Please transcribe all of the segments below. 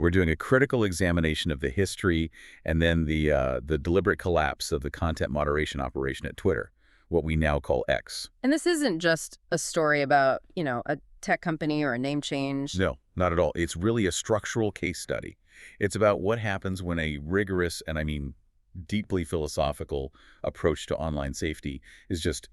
We're doing a critical examination of the history and then the deliberate collapse of the content moderation operation at Twitter, what we now call X. And this isn't just a story about, a tech company or a name change. No, not at all. It's really a structural case study. It's about what happens when a rigorous, and I mean deeply philosophical, approach to online safety is just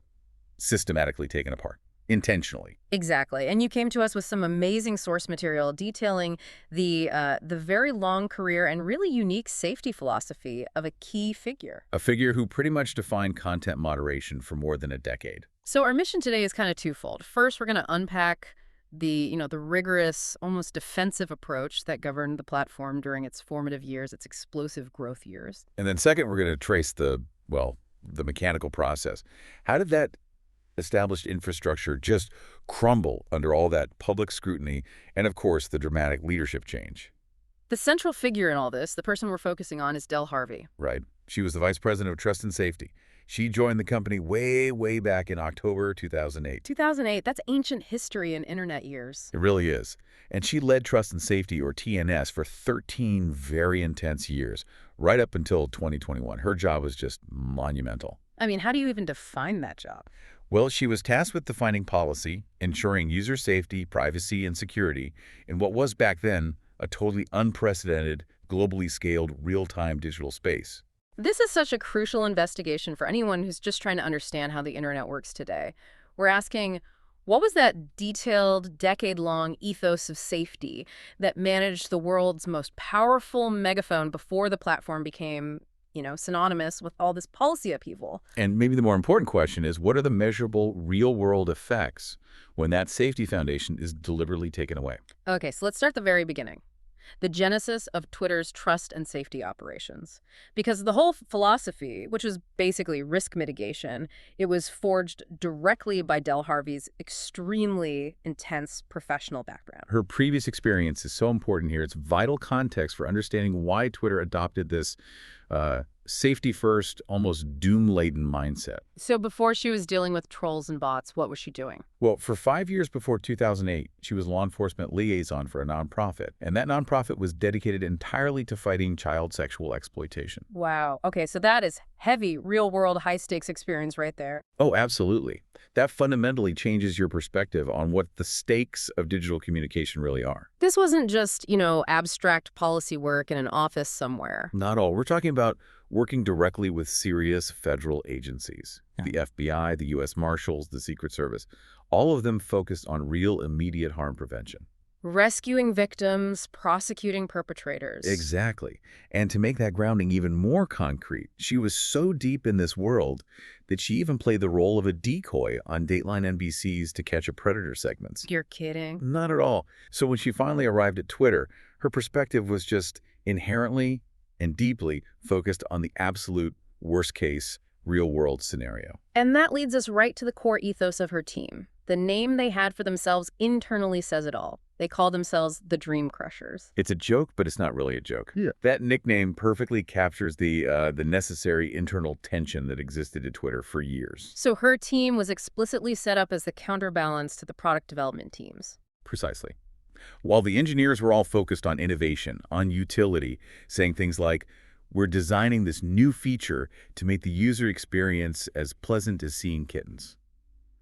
systematically taken apart, intentionally. Exactly. And you came to us with some amazing source material detailing the very long career and really unique safety philosophy of a key figure. A figure who pretty much defined content moderation for more than a decade. So our mission today is kind of twofold. First, we're going to unpack the rigorous, almost defensive approach that governed the platform during its formative years, its explosive growth years. And then second, we're going to trace the mechanical process. How did that established infrastructure just crumble under all that public scrutiny and, of course, the dramatic leadership change? The central figure in all this, the person we're focusing on, is Del Harvey. Right. She was the vice president of trust and safety. She joined the company way, way back in October 2008. 2008, that's ancient history in internet years. It really is. And she led trust and safety, or TNS, for 13 very intense years, right up until 2021. Her job was just monumental. I mean, how do you even define that job? Well, she was tasked with defining policy, ensuring user safety, privacy, and security in what was back then a totally unprecedented, globally scaled, real-time digital space. This is such a crucial investigation for anyone who's just trying to understand how the internet works today. We're asking, what was that detailed, decade-long ethos of safety that managed the world's most powerful megaphone before the platform became, synonymous with all this policy upheaval? And maybe the more important question is, what are the measurable real-world effects when that safety foundation is deliberately taken away? Okay, so let's start at the very beginning. The genesis of Twitter's trust and safety operations. Because the whole philosophy, which was basically risk mitigation, it was forged directly by Del Harvey's extremely intense professional background. Her previous experience is so important here. It's vital context for understanding why Twitter adopted this safety-first, almost doom-laden mindset. So before she was dealing with trolls and bots, what was she doing? Well, for 5 years before 2008, she was law enforcement liaison for a nonprofit, and that nonprofit was dedicated entirely to fighting child sexual exploitation. Wow. Okay, so that is heavy, real-world, high-stakes experience right there. Oh, absolutely. That fundamentally changes your perspective on what the stakes of digital communication really are. This wasn't just, abstract policy work in an office somewhere. Not all. We're talking about working directly with serious federal agencies. The FBI, the U.S. Marshals, the Secret Service, all of them focused on real immediate harm prevention. Rescuing victims, prosecuting perpetrators. Exactly. And to make that grounding even more concrete, she was so deep in this world that she even played the role of a decoy on Dateline NBC's To Catch a Predator segments. You're kidding. Not at all. So when she finally arrived at Twitter, her perspective was just inherently and deeply focused on the absolute worst-case, real-world scenario. And that leads us right to the core ethos of her team. The name they had for themselves internally says it all. They call themselves the Dream Crushers. It's a joke, but it's not really a joke. Yeah. That nickname perfectly captures the necessary internal tension that existed at Twitter for years. So her team was explicitly set up as the counterbalance to the product development teams. Precisely. While the engineers were all focused on innovation, on utility, saying things like, we're designing this new feature to make the user experience as pleasant as seeing kittens.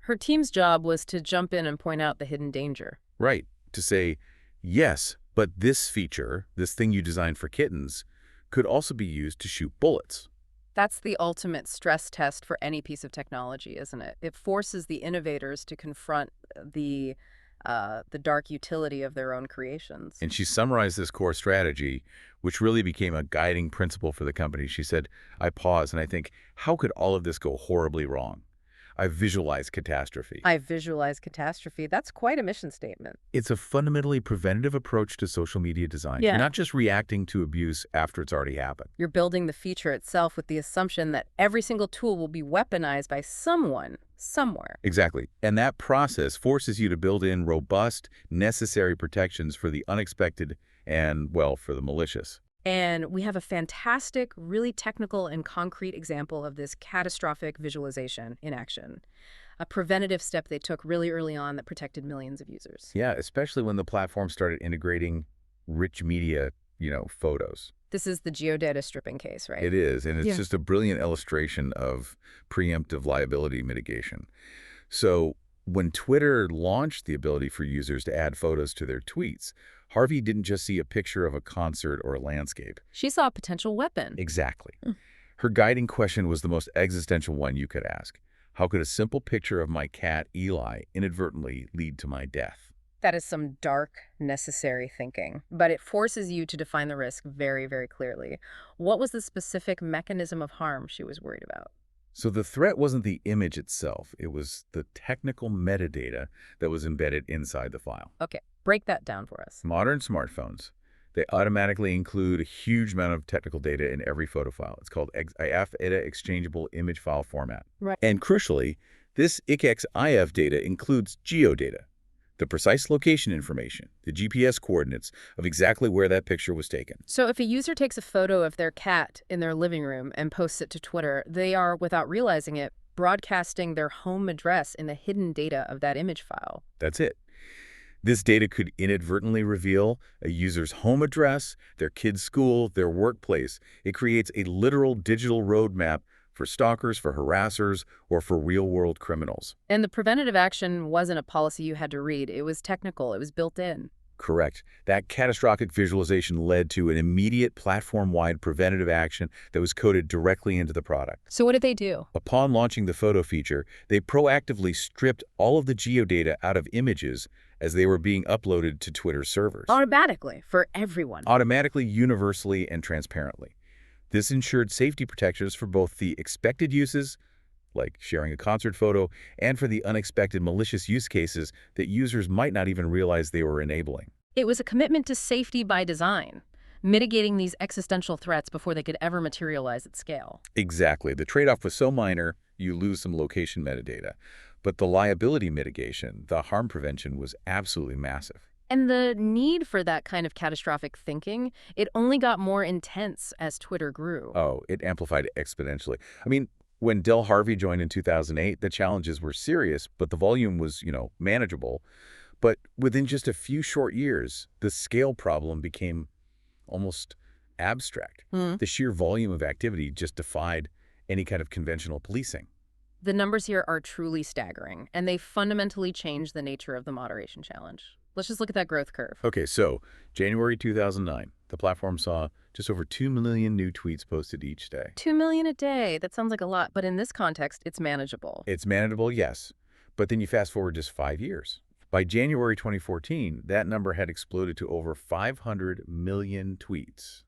Her team's job was to jump in and point out the hidden danger. Right. To say, yes, but this feature, this thing you designed for kittens, could also be used to shoot bullets. That's the ultimate stress test for any piece of technology, isn't it? It forces the innovators to confront the dark utility of their own creations. And she summarized this core strategy, which really became a guiding principle for the company. She said, I pause and I think, how could all of this go horribly wrong? I visualize catastrophe. I visualize catastrophe. That's quite a mission statement. It's a fundamentally preventative approach to social media design. Yeah. You're not just reacting to abuse after it's already happened. You're building the feature itself with the assumption that every single tool will be weaponized by someone, somewhere. Exactly. And that process forces you to build in robust, necessary protections for the unexpected and, well, for the malicious. And we have a fantastic, really technical and concrete example of this catastrophic visualization in action. A preventative step they took really early on that protected millions of users. Yeah, especially when the platform started integrating rich media, photos. This is the geodata stripping case, right? It is, and it's Yeah. just a brilliant illustration of preemptive liability mitigation. So when Twitter launched the ability for users to add photos to their tweets, Harvey didn't just see a picture of a concert or a landscape. She saw a potential weapon. Exactly. Her guiding question was the most existential one you could ask. How could a simple picture of my cat, Eli, inadvertently lead to my death? That is some dark, necessary thinking, but it forces you to define the risk very, very clearly. What was the specific mechanism of harm she was worried about? So the threat wasn't the image itself. It was the technical metadata that was embedded inside the file. Okay, break that down for us. Modern smartphones, they automatically include a huge amount of technical data in every photo file. It's called IF-ADA Exchangeable Image File Format. Right. And crucially, this ICX-IF data includes geodata, the precise location information, the GPS coordinates of exactly where that picture was taken. So if a user takes a photo of their cat in their living room and posts it to Twitter, they are, without realizing it, broadcasting their home address in the hidden data of that image file. That's it. This data could inadvertently reveal a user's home address, their kid's school, their workplace. It creates a literal digital roadmap for stalkers, for harassers, or for real-world criminals. And the preventative action wasn't a policy you had to read. It was technical. It was built in. Correct. That catastrophic visualization led to an immediate platform-wide preventative action that was coded directly into the product. So what did they do? Upon launching the photo feature, they proactively stripped all of the geodata out of images as they were being uploaded to Twitter's servers. Automatically, for everyone. Automatically, universally, and transparently. This ensured safety protections for both the expected uses, like sharing a concert photo, and for the unexpected malicious use cases that users might not even realize they were enabling. It was a commitment to safety by design, mitigating these existential threats before they could ever materialize at scale. Exactly. The trade-off was so minor, you lose some location metadata. But the liability mitigation, the harm prevention, was absolutely massive. And the need for that kind of catastrophic thinking, it only got more intense as Twitter grew. Oh, it amplified exponentially. I mean, when Del Harvey joined in 2008, the challenges were serious, but the volume was, manageable. But within just a few short years, the scale problem became almost abstract. The sheer volume of activity just defied any kind of conventional policing. The numbers here are truly staggering, and they fundamentally change the nature of the moderation challenge. Let's just look at that growth curve. Okay, so January 2009, the platform saw just over 2 million new tweets posted each day. 2 million a day. That sounds like a lot, but in this context, it's manageable. It's manageable, yes, but then you fast forward just 5 years. By January 2014, that number had exploded to over 500 million tweets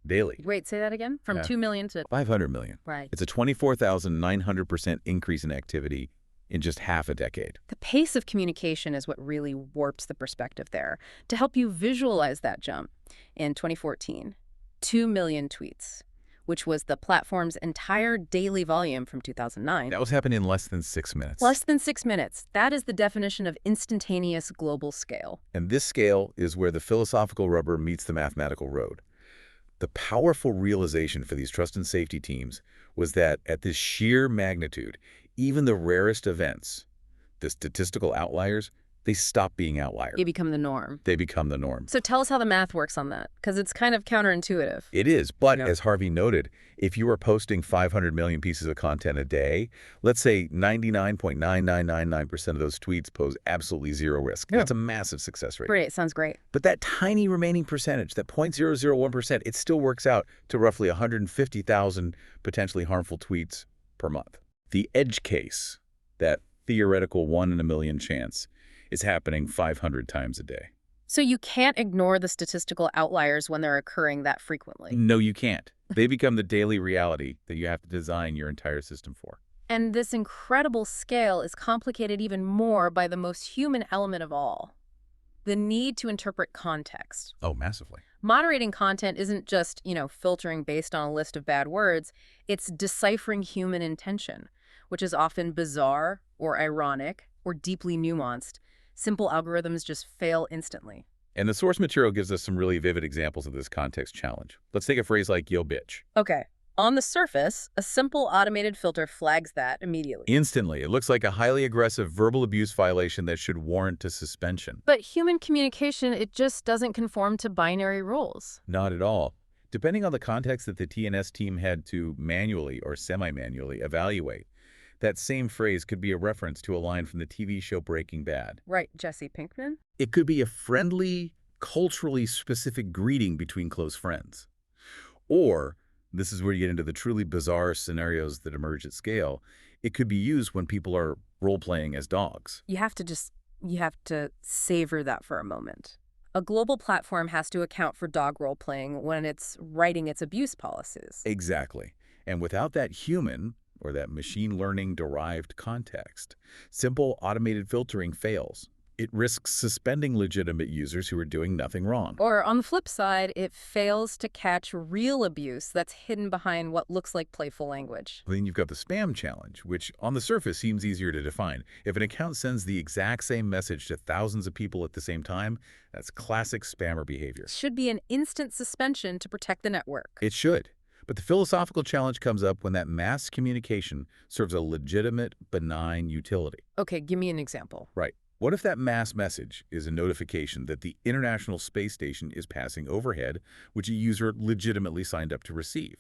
daily. Wait, say that again? From Yeah. 2 million to... 500 million. Right. It's a 24,900% increase in activity in just half a decade. The pace of communication is what really warps the perspective there. To help you visualize that jump, in 2014, 2 million tweets, which was the platform's entire daily volume from 2009. That was happening in less than 6 minutes. Less than 6 minutes. That is the definition of instantaneous global scale. And this scale is where the philosophical rubber meets the mathematical road. The powerful realization for these trust and safety teams was that at this sheer magnitude, even the rarest events, the statistical outliers, they stop being outliers. They become the norm. They become the norm. So tell us how the math works on that, because it's kind of counterintuitive. It is, but Yeah. as Harvey noted, if you are posting 500 million pieces of content a day, let's say 99.9999% of those tweets pose absolutely zero risk. Yeah. That's a massive success rate. Great, sounds great. But that tiny remaining percentage, that 0.001%, it still works out to roughly 150,000 potentially harmful tweets per month. The edge case, that theoretical 1 in a million chance, is happening 500 times a day. So you can't ignore the statistical outliers when they're occurring that frequently. No, you can't. They become the daily reality that you have to design your entire system for. And this incredible scale is complicated even more by the most human element of all, the need to interpret context. Oh, massively. Moderating content isn't just, filtering based on a list of bad words. It's deciphering human intention, which is often bizarre or ironic or deeply nuanced. Simple algorithms just fail instantly. And the source material gives us some really vivid examples of this context challenge. Let's take a phrase like yo bitch. Okay, On the surface, a simple automated filter flags that immediately. Instantly, it looks like a highly aggressive verbal abuse violation that should warrant a suspension. But human communication, it just doesn't conform to binary rules. Not at all. Depending on the context that the TNS team had to manually or semi-manually evaluate, that same phrase could be a reference to a line from the TV show Breaking Bad. Right, Jesse Pinkman? It could be a friendly, culturally specific greeting between close friends. Or, this is where you get into the truly bizarre scenarios that emerge at scale, it could be used when people are role-playing as dogs. You have to savor that for a moment. A global platform has to account for dog role-playing when it's writing its abuse policies. Exactly. And without that human, or that machine learning-derived context, simple automated filtering fails. It risks suspending legitimate users who are doing nothing wrong. Or on the flip side, it fails to catch real abuse that's hidden behind what looks like playful language. Then you've got the spam challenge, which on the surface seems easier to define. If an account sends the exact same message to thousands of people at the same time, that's classic spammer behavior. It should be an instant suspension to protect the network. It should. But the philosophical challenge comes up when that mass communication serves a legitimate, benign utility. Okay, give me an example. Right. What if that mass message is a notification that the International Space Station is passing overhead, which a user legitimately signed up to receive?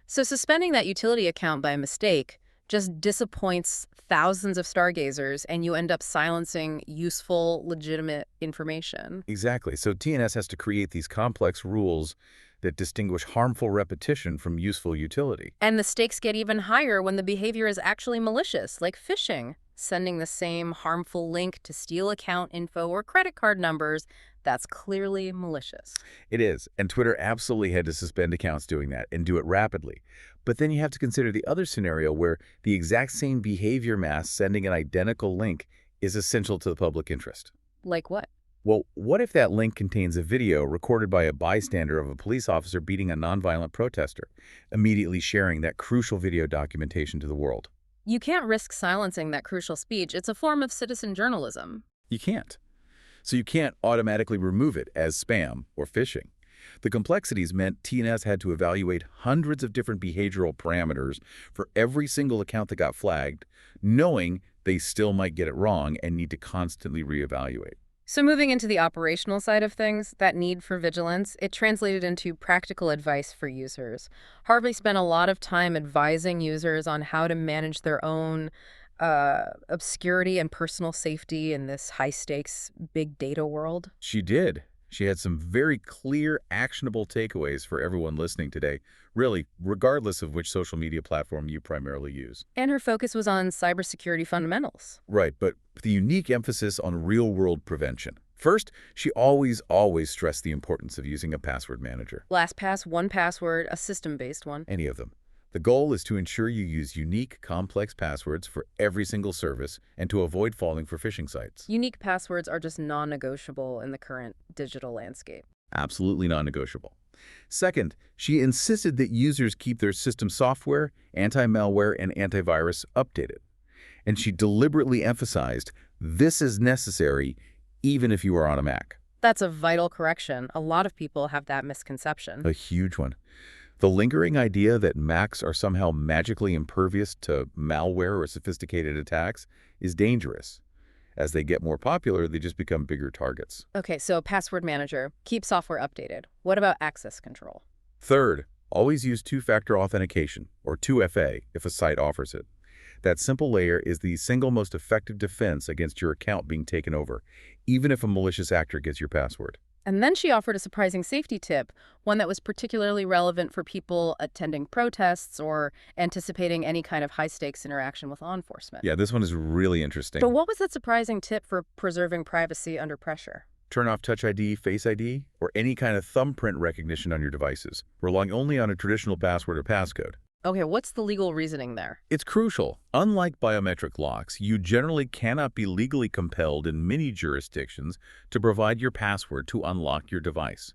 So suspending that utility account by mistake just disappoints thousands of stargazers and you end up silencing useful, legitimate information. Exactly. So TNS has to create these complex rules that distinguish harmful repetition from useful utility. And the stakes get even higher when the behavior is actually malicious, like phishing. Sending the same harmful link to steal account info or credit card numbers, that's clearly malicious. It is, and Twitter absolutely had to suspend accounts doing that and do it rapidly. But then you have to consider the other scenario where the exact same behavior mass sending an identical link is essential to the public interest. Like what? Well, what if that link contains a video recorded by a bystander of a police officer beating a nonviolent protester, immediately sharing that crucial video documentation to the world? You can't risk silencing that crucial speech. It's a form of citizen journalism. You can't. So you can't automatically remove it as spam or phishing. The complexities meant TNS had to evaluate hundreds of different behavioral parameters for every single account that got flagged, knowing they still might get it wrong and need to constantly reevaluate. So moving into the operational side of things, that need for vigilance, it translated into practical advice for users. Harvey spent a lot of time advising users on how to manage their own obscurity and personal safety in this high-stakes big data world. She did. She had some very clear, actionable takeaways for everyone listening today, really, regardless of which social media platform you primarily use. And her focus was on cybersecurity fundamentals. Right, but with a unique emphasis on real-world prevention. First, she always stressed the importance of using a password manager. LastPass, 1Password, a system-based one. Any of them. The goal is to ensure you use unique, complex passwords for every single service and to avoid falling for phishing sites. Unique passwords are just non-negotiable in the current digital landscape. Absolutely non-negotiable. Second, she insisted that users keep their system software, anti-malware, and antivirus updated. And she deliberately emphasized this is necessary even if you are on a Mac. That's a vital correction. A lot of people have that misconception. A huge one. The lingering idea that Macs are somehow magically impervious to malware or sophisticated attacks is dangerous. As they get more popular, they just become bigger targets. Okay, so password manager, keep software updated. What about access control? Third, always use two-factor authentication, or 2FA, if a site offers it. That simple layer is the single most effective defense against your account being taken over, even if a malicious actor gets your password. And then she offered a surprising safety tip, one that was particularly relevant for people attending protests or anticipating any kind of high-stakes interaction with law enforcement. Yeah, this one is really interesting. But what was that surprising tip for preserving privacy under pressure? Turn off Touch ID, Face ID, or any kind of thumbprint recognition on your devices, relying only on a traditional password or passcode. Okay, what's the legal reasoning there? It's crucial. Unlike biometric locks, you generally cannot be legally compelled in many jurisdictions to provide your password to unlock your device.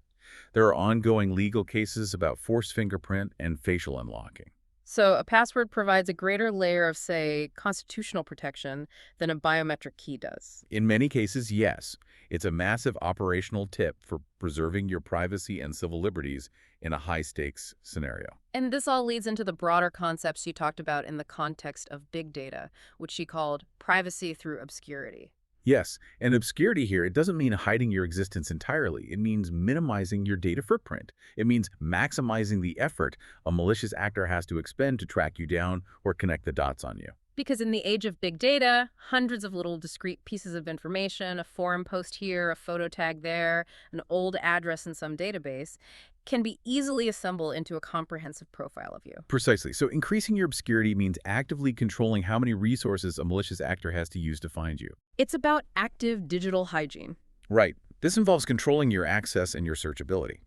There are ongoing legal cases about forced fingerprint and facial unlocking. So a password provides a greater layer of, say, constitutional protection than a biometric key does. In many cases, yes. It's a massive operational tip for preserving your privacy and civil liberties in a high-stakes scenario. And this all leads into the broader concepts she talked about in the context of big data, which she called privacy through obscurity. Yes, and obscurity here, it doesn't mean hiding your existence entirely. It means minimizing your data footprint. It means maximizing the effort a malicious actor has to expend to track you down or connect the dots on you. Because in the age of big data, hundreds of little discrete pieces of information, a forum post here, a photo tag there, an old address in some database, can be easily assembled into a comprehensive profile of you. Precisely. So increasing your obscurity means actively controlling how many resources a malicious actor has to use to find you. It's about active digital hygiene. Right. This involves controlling your access and your searchability.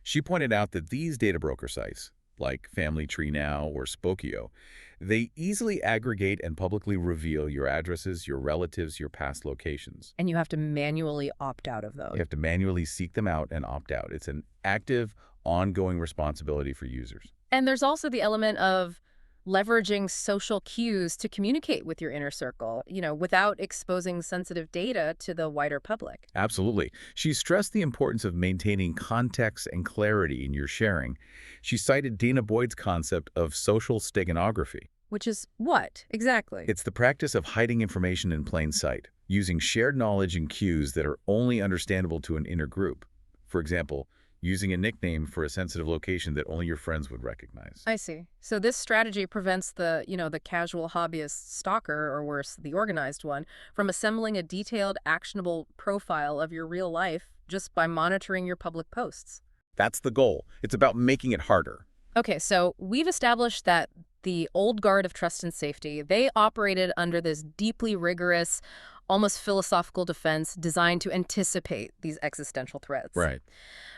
She pointed out that these data broker sites, like Family Tree Now or Spokio, they easily aggregate and publicly reveal your addresses, your relatives, your past locations. And you have to manually opt out of those. You have to manually seek them out and opt out. It's an active, ongoing responsibility for users. And there's also the element of leveraging social cues to communicate with your inner circle, without exposing sensitive data to the wider public. Absolutely. She stressed the importance of maintaining context and clarity in your sharing. She cited Dana Boyd's concept of social steganography. Which is what, exactly? It's the practice of hiding information in plain sight, using shared knowledge and cues that are only understandable to an inner group. For example, using a nickname for a sensitive location that only your friends would recognize. I see. So this strategy prevents the casual hobbyist stalker, or worse, the organized one, from assembling a detailed, actionable profile of your real life just by monitoring your public posts. That's the goal. It's about making it harder. Okay, so we've established that the old guard of trust and safety, they operated under this deeply rigorous, almost philosophical defense designed to anticipate these existential threats. Right.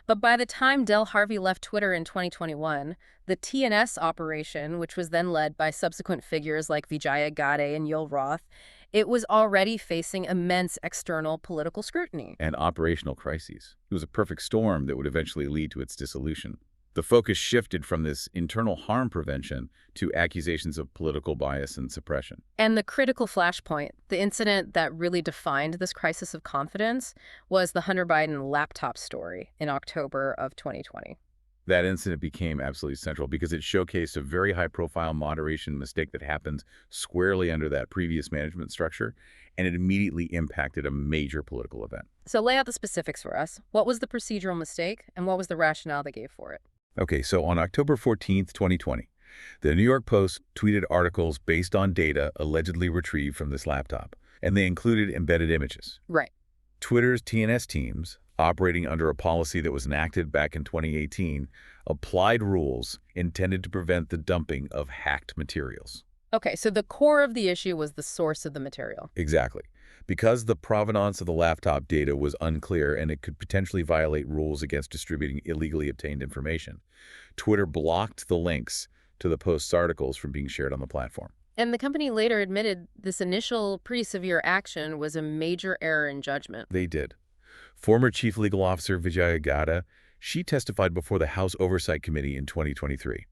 But by the time Del Harvey left Twitter in 2021, the TNS operation, which was then led by subsequent figures like Vijaya Gadde and Yoel Roth, it was already facing immense external political scrutiny. And operational crises. It was a perfect storm that would eventually lead to its dissolution. The focus shifted from this internal harm prevention to accusations of political bias and suppression. And the critical flashpoint, the incident that really defined this crisis of confidence, was the Hunter Biden laptop story in October of 2020. That incident became absolutely central because it showcased a very high-profile moderation mistake that happened squarely under that previous management structure, and it immediately impacted a major political event. So lay out the specifics for us. What was the procedural mistake, and what was the rationale they gave for it? Okay, so on October 14th, 2020, the New York Post tweeted articles based on data allegedly retrieved from this laptop, and they included embedded images. Right. Twitter's TNS teams, operating under a policy that was enacted back in 2018, applied rules intended to prevent the dumping of hacked materials. Okay, so the core of the issue was the source of the material. Exactly. Because the provenance of the laptop data was unclear and it could potentially violate rules against distributing illegally obtained information, Twitter blocked the links to the Post's articles from being shared on the platform. And the company later admitted this initial pretty severe action was a major error in judgment. They did. Former Chief Legal Officer Vijaya Gadde, she testified before the House Oversight Committee in 2023.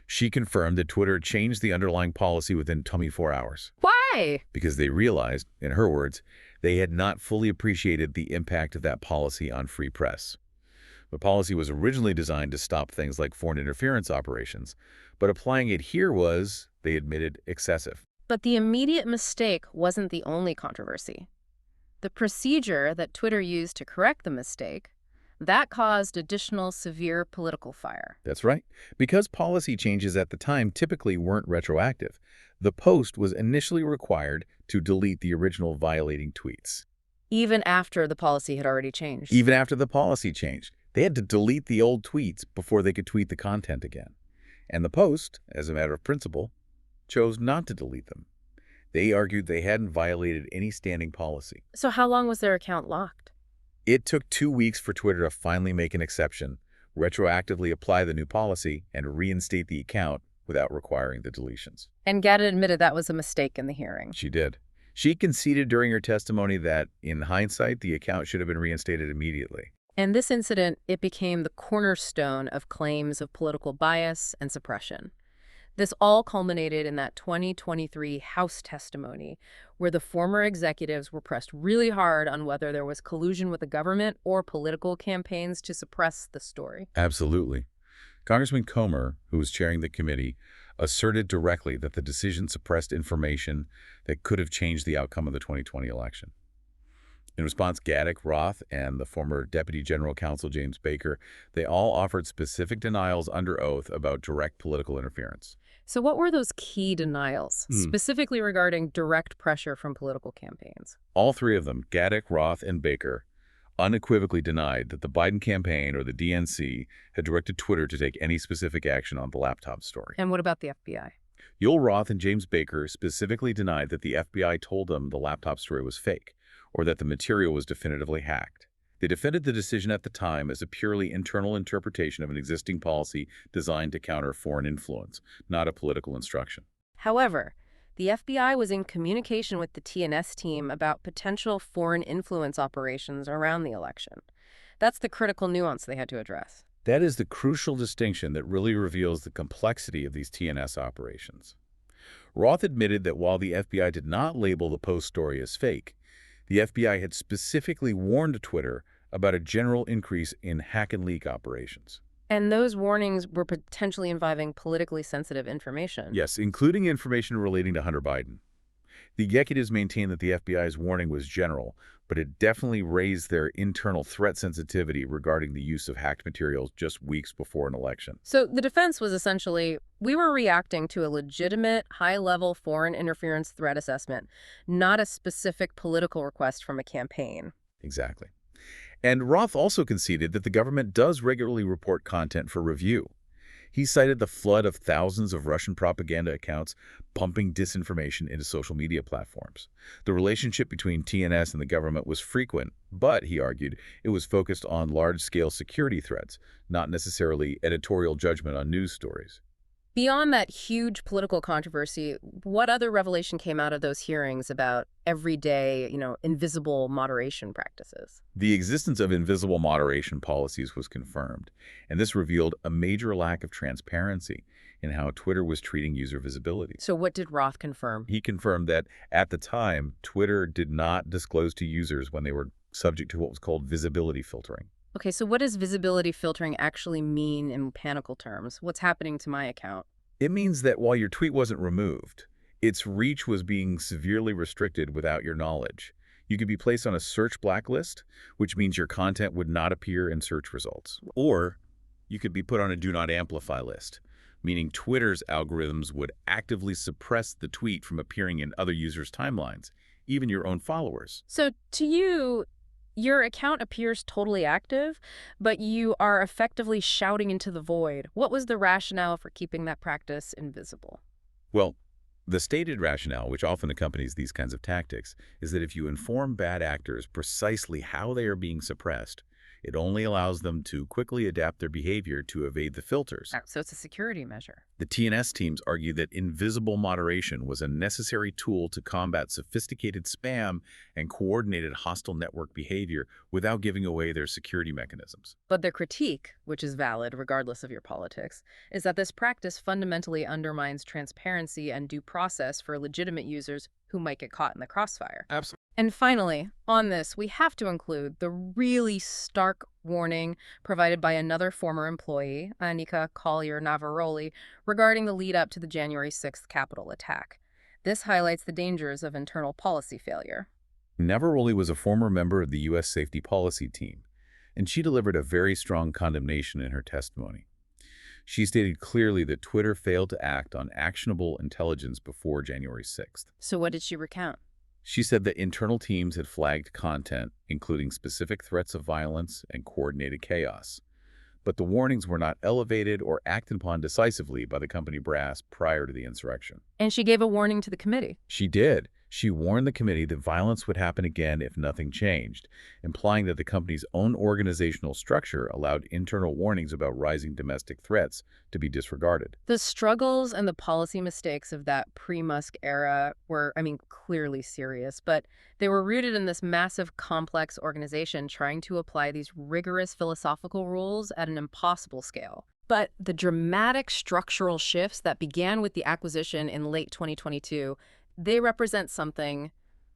She confirmed that Twitter changed the underlying policy within 24 hours. Why? Because they realized, in her words, they had not fully appreciated the impact of that policy on free press. The policy was originally designed to stop things like foreign interference operations, but applying it here was, they admitted, excessive. But the immediate mistake wasn't the only controversy. The procedure that Twitter used to correct the mistake, that caused additional severe political fire. That's right. Because policy changes at the time typically weren't retroactive, the Post was initially required to delete the original violating tweets. Even after the policy had already changed. Even after the policy changed, they had to delete the old tweets before they could tweet the content again. And the Post, as a matter of principle, chose not to delete them. They argued they hadn't violated any standing policy. So how long was their account locked? It took 2 weeks for Twitter to finally make an exception, retroactively apply the new policy, and reinstate the account without requiring the deletions. And Gadde admitted that was a mistake in the hearing. She did. She conceded during her testimony that, in hindsight, the account should have been reinstated immediately. And this incident, it became the cornerstone of claims of political bias and suppression. This all culminated in that 2023 House testimony, where the former executives were pressed really hard on whether there was collusion with the government or political campaigns to suppress the story. Absolutely. Congressman Comer, who was chairing the committee, asserted directly that the decision suppressed information that could have changed the outcome of the 2020 election. In response, Gaddick, Roth, and the former Deputy General Counsel James Baker, they all offered specific denials under oath about direct political interference. So what were those key denials, specifically regarding direct pressure from political campaigns? All three of them, Gaddick, Roth, and Baker, unequivocally denied that the Biden campaign or the DNC had directed Twitter to take any specific action on the laptop story. And what about the FBI? Yoel Roth and James Baker specifically denied that the FBI told them the laptop story was fake or that the material was definitively hacked. They defended the decision at the time as a purely internal interpretation of an existing policy designed to counter foreign influence, not a political instruction. However, the FBI was in communication with the TNS team about potential foreign influence operations around the election. That's the critical nuance they had to address. That is the crucial distinction that really reveals the complexity of these TNS operations. Roth admitted that while the FBI did not label the Post story as fake, the FBI had specifically warned Twitter about a general increase in hack and leak operations. And those warnings were potentially involving politically sensitive information. Yes, including information relating to Hunter Biden. The executives maintained that the FBI's warning was general, but it definitely raised their internal threat sensitivity regarding the use of hacked materials just weeks before an election. So the defense was essentially, we were reacting to a legitimate, high-level foreign interference threat assessment, not a specific political request from a campaign. Exactly. And Roth also conceded that the government does regularly report content for review. He cited the flood of thousands of Russian propaganda accounts pumping disinformation into social media platforms. The relationship between TNS and the government was frequent, but, he argued, it was focused on large-scale security threats, not necessarily editorial judgment on news stories. Beyond that huge political controversy, what other revelation came out of those hearings about everyday, invisible moderation practices? The existence of invisible moderation policies was confirmed, and this revealed a major lack of transparency in how Twitter was treating user visibility. So what did Roth confirm? He confirmed that, at the time, Twitter did not disclose to users when they were subject to what was called visibility filtering. Okay, so what does visibility filtering actually mean in mechanical terms? What's happening to my account? It means that while your tweet wasn't removed, its reach was being severely restricted without your knowledge. You could be placed on a search blacklist, which means your content would not appear in search results. Or you could be put on a do not amplify list, meaning Twitter's algorithms would actively suppress the tweet from appearing in other users' timelines, even your own followers. So to you, your account appears totally active, but you are effectively shouting into the void. What was the rationale for keeping that practice invisible? Well, the stated rationale, which often accompanies these kinds of tactics, is that if you inform bad actors precisely how they are being suppressed, it only allows them to quickly adapt their behavior to evade the filters. So it's a security measure. The TNS teams argue that invisible moderation was a necessary tool to combat sophisticated spam and coordinated hostile network behavior without giving away their security mechanisms. But their critique, which is valid regardless of your politics, is that this practice fundamentally undermines transparency and due process for legitimate users who might get caught in the crossfire. Absolutely. And finally, on this, we have to include the really stark warning provided by another former employee, Annika Collier-Navaroli, regarding the lead-up to the January 6th Capitol attack. This highlights the dangers of internal policy failure. Navaroli was a former member of the U.S. Safety Policy Team, and she delivered a very strong condemnation in her testimony. She stated clearly that Twitter failed to act on actionable intelligence before January 6th. So what did she recount? She said that internal teams had flagged content, including specific threats of violence and coordinated chaos. But the warnings were not elevated or acted upon decisively by the company brass prior to the insurrection. And she gave a warning to the committee. She did. She warned the committee that violence would happen again if nothing changed, implying that the company's own organizational structure allowed internal warnings about rising domestic threats to be disregarded. The struggles and the policy mistakes of that pre-Musk era were, clearly serious, but they were rooted in this massive, complex organization trying to apply these rigorous philosophical rules at an impossible scale. But the dramatic structural shifts that began with the acquisition in late 2022, they represent something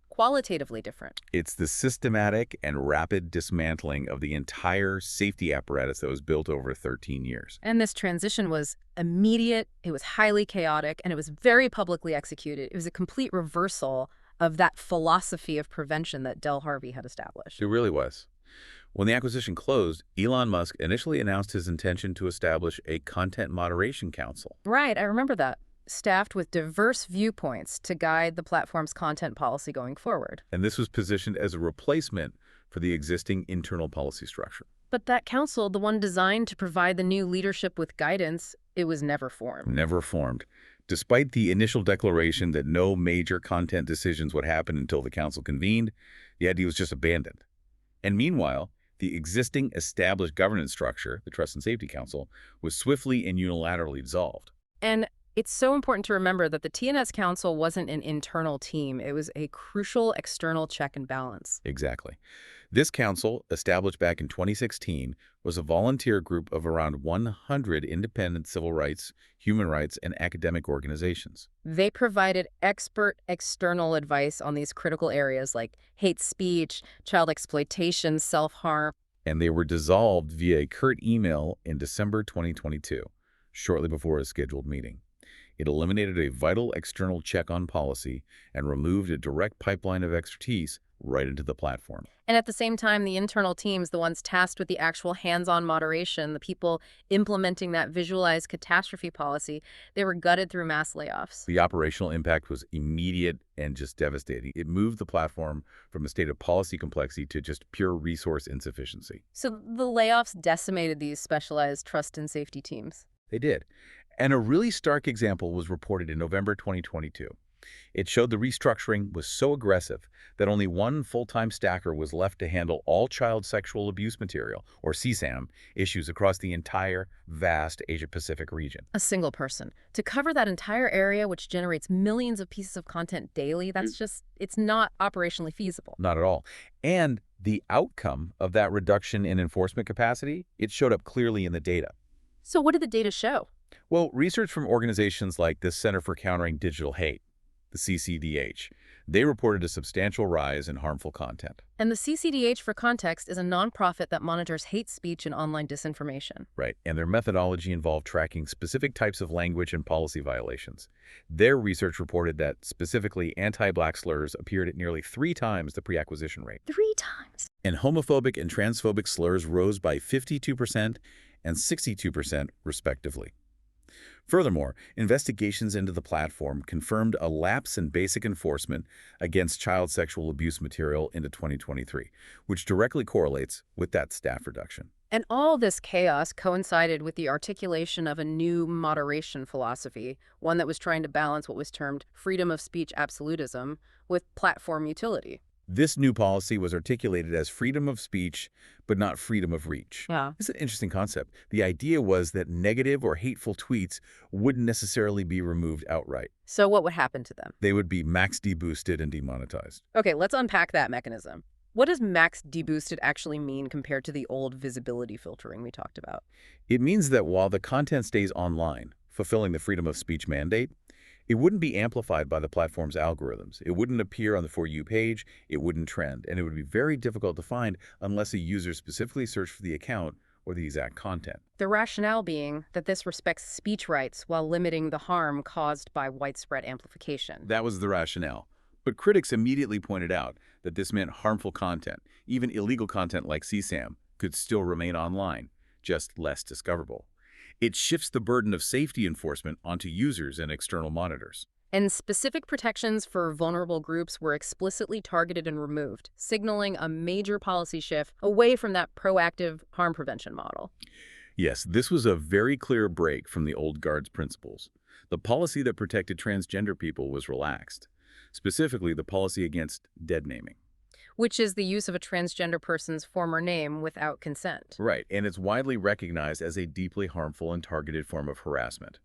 qualitatively different. It's the systematic and rapid dismantling of the entire safety apparatus that was built over 13 years. And this transition was immediate, it was highly chaotic, and it was very publicly executed. It was a complete reversal of that philosophy of prevention that Del Harvey had established. It really was. When the acquisition closed, Elon Musk initially announced his intention to establish a content moderation council. Right, I remember that. Staffed with diverse viewpoints to guide the platform's content policy going forward. And this was positioned as a replacement for the existing internal policy structure. But that council, the one designed to provide the new leadership with guidance, it was never formed. Never formed. Despite the initial declaration that no major content decisions would happen until the council convened, the idea was just abandoned. And meanwhile, the existing established governance structure, the Trust and Safety Council, was swiftly and unilaterally dissolved. And it's so important to remember that the TNS Council wasn't an internal team. It was a crucial external check and balance. Exactly. This council, established back in 2016, was a volunteer group of around 100 independent civil rights, human rights, and academic organizations. They provided expert external advice on these critical areas like hate speech, child exploitation, self-harm. And they were dissolved via a curt email in December 2022, shortly before a scheduled meeting. It eliminated a vital external check on policy and removed a direct pipeline of expertise right into the platform. And at the same time, the internal teams, the ones tasked with the actual hands-on moderation, the people implementing that visualized catastrophe policy, they were gutted through mass layoffs. The operational impact was immediate and just devastating. It moved the platform from a state of policy complexity to just pure resource insufficiency. So the layoffs decimated these specialized trust and safety teams. They did. And a really stark example was reported in November 2022. It showed the restructuring was so aggressive that only one full-time stacker was left to handle all child sexual abuse material, or CSAM, issues across the entire vast Asia-Pacific region. A single person. To cover that entire area, which generates millions of pieces of content daily, that's just, it's not operationally feasible. Not at all. And the outcome of that reduction in enforcement capacity, it showed up clearly in the data. So what did the data show? Well, research from organizations like the Center for Countering Digital Hate, the CCDH, they reported a substantial rise in harmful content. And the CCDH, for context, is a nonprofit that monitors hate speech and online disinformation. Right, and their methodology involved tracking specific types of language and policy violations. Their research reported that specifically anti-Black slurs appeared at nearly 3 times the pre-acquisition rate. 3 times. And homophobic and transphobic slurs rose by 52% and 62%, respectively. Furthermore, investigations into the platform confirmed a lapse in basic enforcement against child sexual abuse material into 2023, which directly correlates with that staff reduction. And all this chaos coincided with the articulation of a new moderation philosophy, one that was trying to balance what was termed freedom of speech absolutism with platform utility. This new policy was articulated as freedom of speech, but not freedom of reach. Yeah. It's an interesting concept. The idea was that negative or hateful tweets wouldn't necessarily be removed outright. So what would happen to them? They would be max deboosted and demonetized. Okay, let's unpack that mechanism. What does max deboosted actually mean compared to the old visibility filtering we talked about? It means that while the content stays online, fulfilling the freedom of speech mandate, it wouldn't be amplified by the platform's algorithms. It wouldn't appear on the For You page, it wouldn't trend, and it would be very difficult to find unless a user specifically searched for the account or the exact content. The rationale being that this respects speech rights while limiting the harm caused by widespread amplification. That was the rationale. But critics immediately pointed out that this meant harmful content, even illegal content like CSAM, could still remain online, just less discoverable. It shifts the burden of safety enforcement onto users and external monitors. And specific protections for vulnerable groups were explicitly targeted and removed, signaling a major policy shift away from that proactive harm prevention model. Yes, this was a very clear break from the old guard's principles. The policy that protected transgender people was relaxed, specifically the policy against dead naming. Which is the use of a transgender person's former name without consent. Right, and it's widely recognized as a deeply harmful and targeted form of harassment.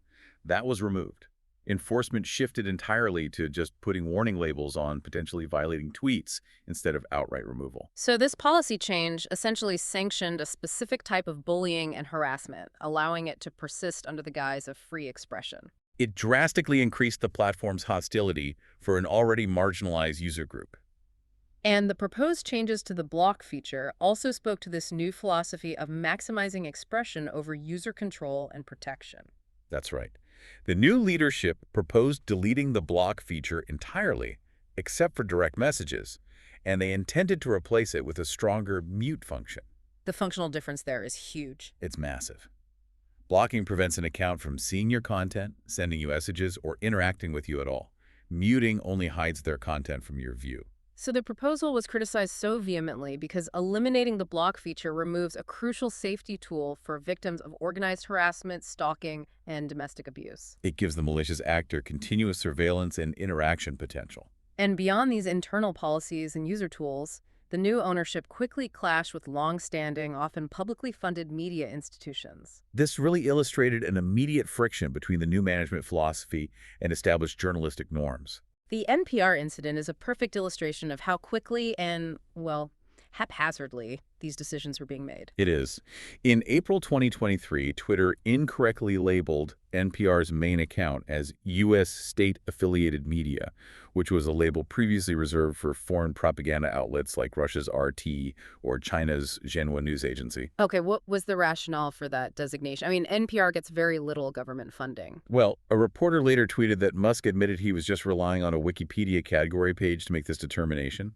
That was removed. Enforcement shifted entirely to just putting warning labels on potentially violating tweets instead of outright removal. So this policy change essentially sanctioned a specific type of bullying and harassment, allowing it to persist under the guise of free expression. It drastically increased the platform's hostility for an already marginalized user group. And the proposed changes to the block feature also spoke to this new philosophy of maximizing expression over user control and protection. That's right. The new leadership proposed deleting the block feature entirely, except for direct messages, and they intended to replace it with a stronger mute function. The functional difference there is huge. It's massive. Blocking prevents an account from seeing your content, sending you messages, or interacting with you at all. Muting only hides their content from your view. So the proposal was criticized so vehemently because eliminating the block feature removes a crucial safety tool for victims of organized harassment, stalking, and domestic abuse. It gives the malicious actor continuous surveillance and interaction potential. And beyond these internal policies and user tools, the new ownership quickly clashed with long-standing, often publicly funded media institutions. This really illustrated an immediate friction between the new management philosophy and established journalistic norms. The NPR incident is a perfect illustration of how quickly and, well, haphazardly these decisions were being made. It is. In April 2023, Twitter incorrectly labeled NPR's main account as U.S. state-affiliated media, which was a label previously reserved for foreign propaganda outlets like Russia's RT or China's Xinhua news agency. Okay, what was the rationale for that designation? I mean, NPR gets very little government funding. Well, a reporter later tweeted that Musk admitted he was just relying on a Wikipedia category page to make this determination.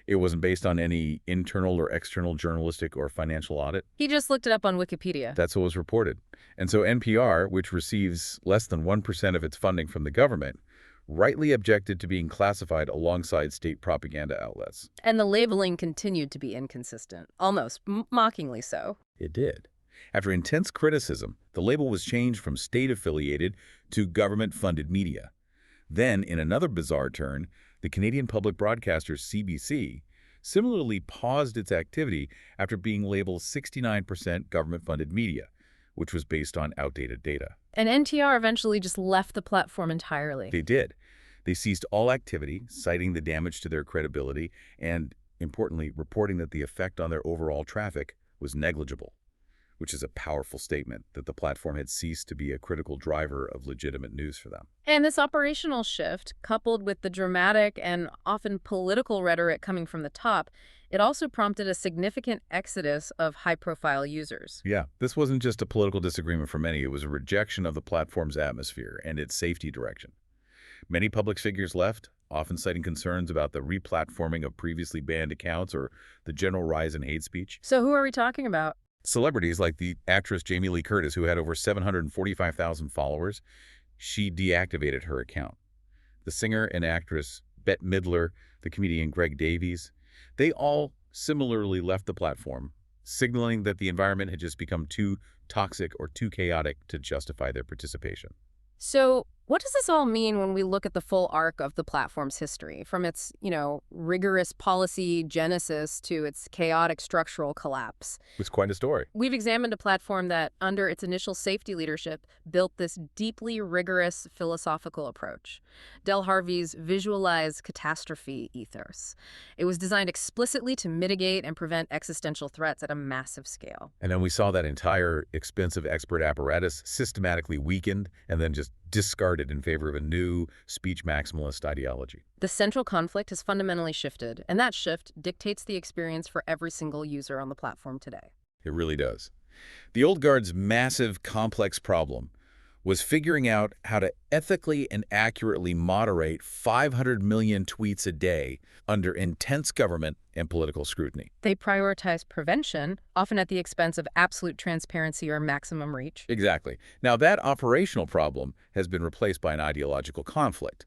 It wasn't based on any internal or external journalistic or financial audit. He just looked it up on Wikipedia. That's what was reported. And so NPR, which receives less than 1% of its funding from the government, rightly objected to being classified alongside state propaganda outlets. And the labeling continued to be inconsistent, almost mockingly so. It did. After intense criticism, the label was changed from state-affiliated to government-funded media. Then, in another bizarre turn, the Canadian public broadcaster CBC similarly paused its activity after being labeled 69% government-funded media, which was based on outdated data. And NTR eventually just left the platform entirely. They did. They ceased all activity, citing the damage to their credibility and, importantly, reporting that the effect on their overall traffic was negligible, which is a powerful statement that the platform had ceased to be a critical driver of legitimate news for them. And this operational shift, coupled with the dramatic and often political rhetoric coming from the top, it also prompted a significant exodus of high-profile users. Yeah, this wasn't just a political disagreement for many. It was a rejection of the platform's atmosphere and its safety direction. Many public figures left, often citing concerns about the replatforming of previously banned accounts or the general rise in hate speech. So who are we talking about? Celebrities like the actress Jamie Lee Curtis, who had over 745,000 followers, she deactivated her account. The singer and actress Bette Midler, the comedian Greg Davies, they all similarly left the platform, signaling that the environment had just become too toxic or too chaotic to justify their participation. So what does this all mean when we look at the full arc of the platform's history, from its, rigorous policy genesis to its chaotic structural collapse? It's quite a story. We've examined a platform that, under its initial safety leadership, built this deeply rigorous philosophical approach, Del Harvey's visualized catastrophe ethos. It was designed explicitly to mitigate and prevent existential threats at a massive scale. And then we saw that entire expensive expert apparatus systematically weakened and then just discarded in favor of a new speech maximalist ideology. The central conflict has fundamentally shifted, and that shift dictates the experience for every single user on the platform today. It really does. The old guard's massive, complex problem was figuring out how to ethically and accurately moderate 500 million tweets a day under intense government and political scrutiny. They prioritize prevention, often at the expense of absolute transparency or maximum reach. Exactly. Now, that operational problem has been replaced by an ideological conflict,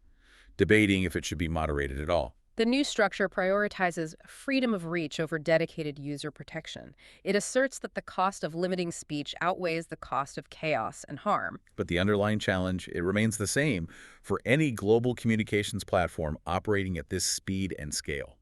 debating if it should be moderated at all. The new structure prioritizes freedom of reach over dedicated user protection. It asserts that the cost of limiting speech outweighs the cost of chaos and harm. But the underlying challenge, it remains the same for any global communications platform operating at this speed and scale.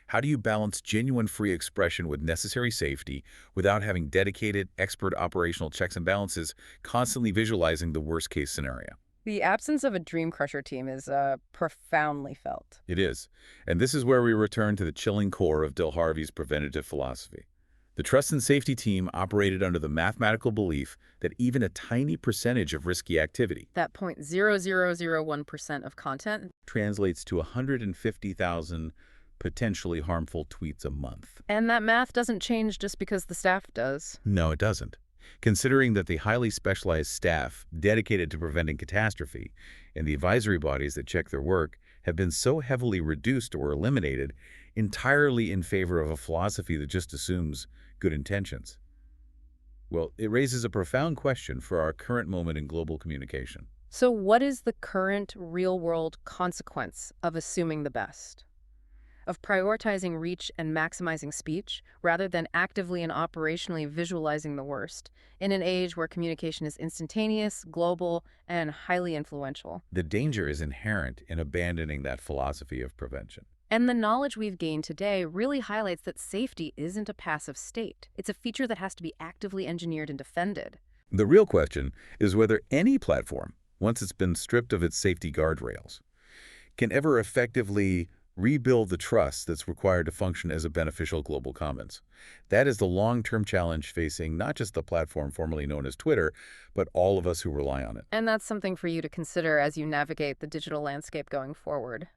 How do you balance genuine free expression with necessary safety without having dedicated, expert operational checks and balances constantly visualizing the worst-case scenario? The absence of a dream crusher team is profoundly felt. It is. And this is where we return to the chilling core of Del Harvey's preventative philosophy. The trust and safety team operated under the mathematical belief that even a tiny percentage of risky activity That 0.0001% of content. translates to 150,000 potentially harmful tweets a month. And that math doesn't change just because the staff does. No, it doesn't. Considering that the highly specialized staff dedicated to preventing catastrophe and the advisory bodies that check their work have been so heavily reduced or eliminated entirely in favor of a philosophy that just assumes good intentions. Well, it raises a profound question for our current moment in global communication. So what is the current real-world consequence of assuming the best? Of prioritizing reach and maximizing speech, rather than actively and operationally visualizing the worst, in an age where communication is instantaneous, global, and highly influential. The danger is inherent in abandoning that philosophy of prevention. And the knowledge we've gained today really highlights that safety isn't a passive state. It's a feature that has to be actively engineered and defended. The real question is whether any platform, once it's been stripped of its safety guardrails, can ever effectively rebuild the trust that's required to function as a beneficial global commons. That is the long-term challenge facing not just the platform formerly known as Twitter, but all of us who rely on it. And that's something for you to consider as you navigate the digital landscape going forward.